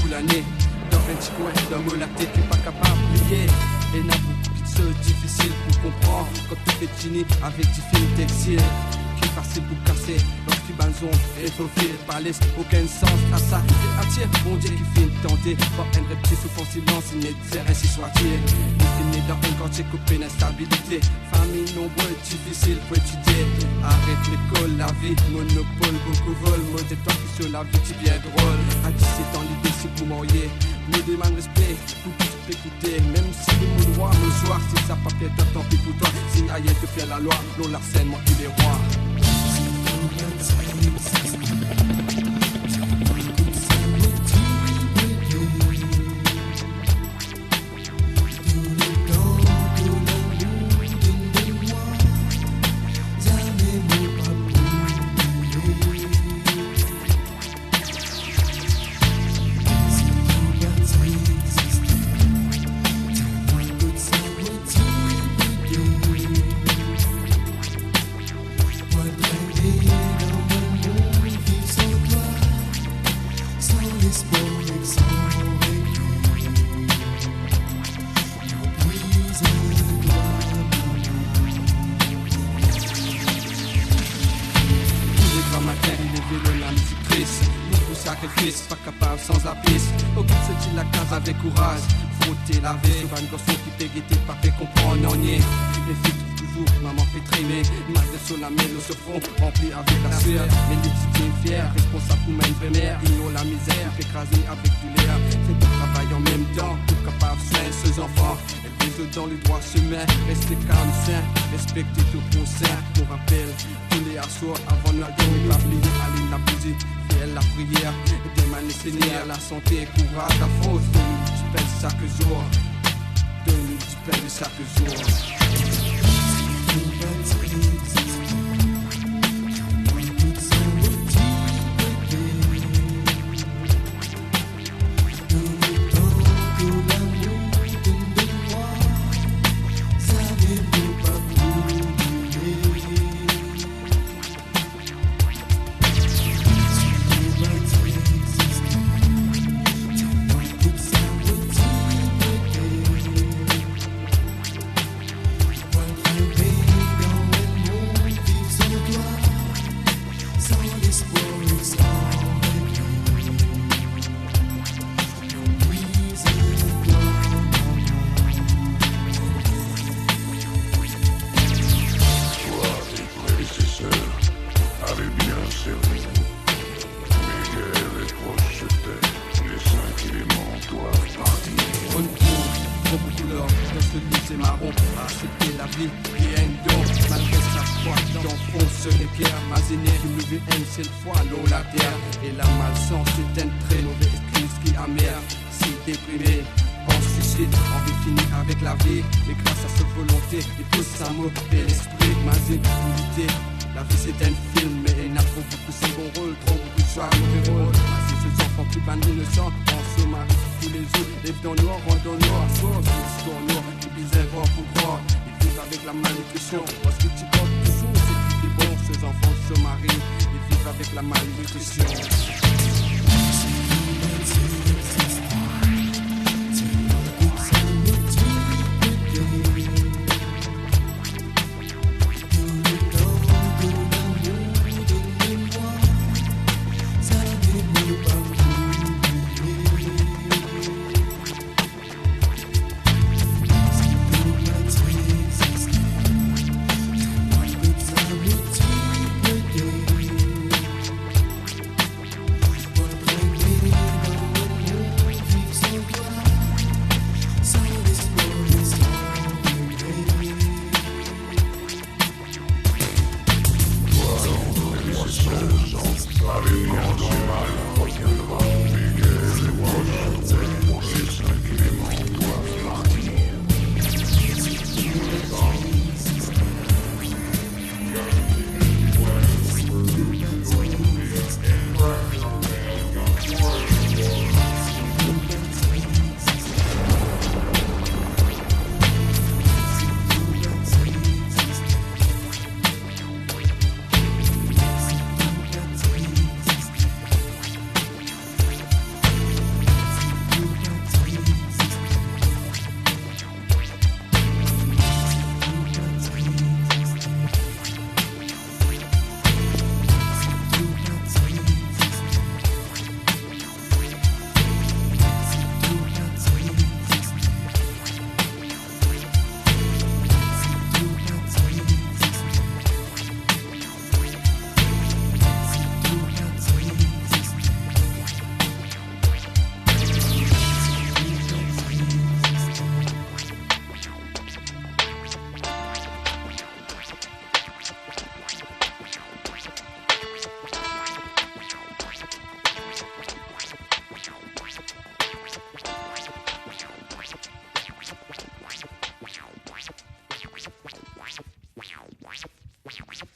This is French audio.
bout l'année. Dans un petit coin d'homme la tête qui est pas capable d'oublier. Et n'a beaucoup de choses difficiles pour comprendre. Quand tout est fini avec différents exils. Qui est facile pour casser lorsqu'il banzon et faut filer par l'est. Aucun sens à ça. Et attire, mon Dieu qui finit de tenter. Par un reptile sous fond silence, il n'est de ainsi soit-il. Il finit dans un quartier coupé d'instabilité. Famille nombreuse, difficile pour étudier. Arrête l'école, la vie, monopole, beaucoup vol. Mode toi qui sur la vie, tu bien drôle. À 17 ans, l'idée c'est pour marier. Me demande respect, pour tout écouter. Même si le mot droit, le soir, si ça papier, tant pis pour toi. Si ailleurs te fait la loi, l'on l'arsène, moi il est roi. Pas capable sans la piste. Aucune se dit la case avec courage. Frotter la veille. Souvent une garçon qui peut guetter, pas fait comprendre, non nier. Les filles toujours, maman fait trimer. Malgré son amène se front rempli avec la sueur. Mais les petits fiers, responsable pour ma une mère. Ignore la misère, fait écraser avec du l'air. Fait tout travail en même temps, tout capable soigner ses enfants. Et les dans le droit chemin, restez calme, sain. Respectez tout conseil. Pour rappel, tous les assoirs avant Noël, ne pas oublier, aller la bougie. La prière, demander Seigneur, la santé, courage, la force, donne-nous du pain chaque jour, donne-nous du pain de chaque jour. Cette fois l'eau, la terre et la malchance est un très mauvais esprit qui amer. Si déprimé, on suicide, on veut finir avec la vie. Mais grâce à cette volonté, il pousse sa mot et l'esprit magique pour lutter. La vie c'est un film, mais il n'a trop beaucoup de second rôle, trop beaucoup de choix, mauvais rôle. Si ce enfant plus ban innocent, on se marie tous les jours. Lève dans le noir, rentre dans le noir, soir, l'histoire noire, qui bizarre, voir pour croire. Ils vivent avec la malnutrition, parce que tu portes toujours, c'est plus bon, ces enfants se marient. Avec la malnutrition. Thank you.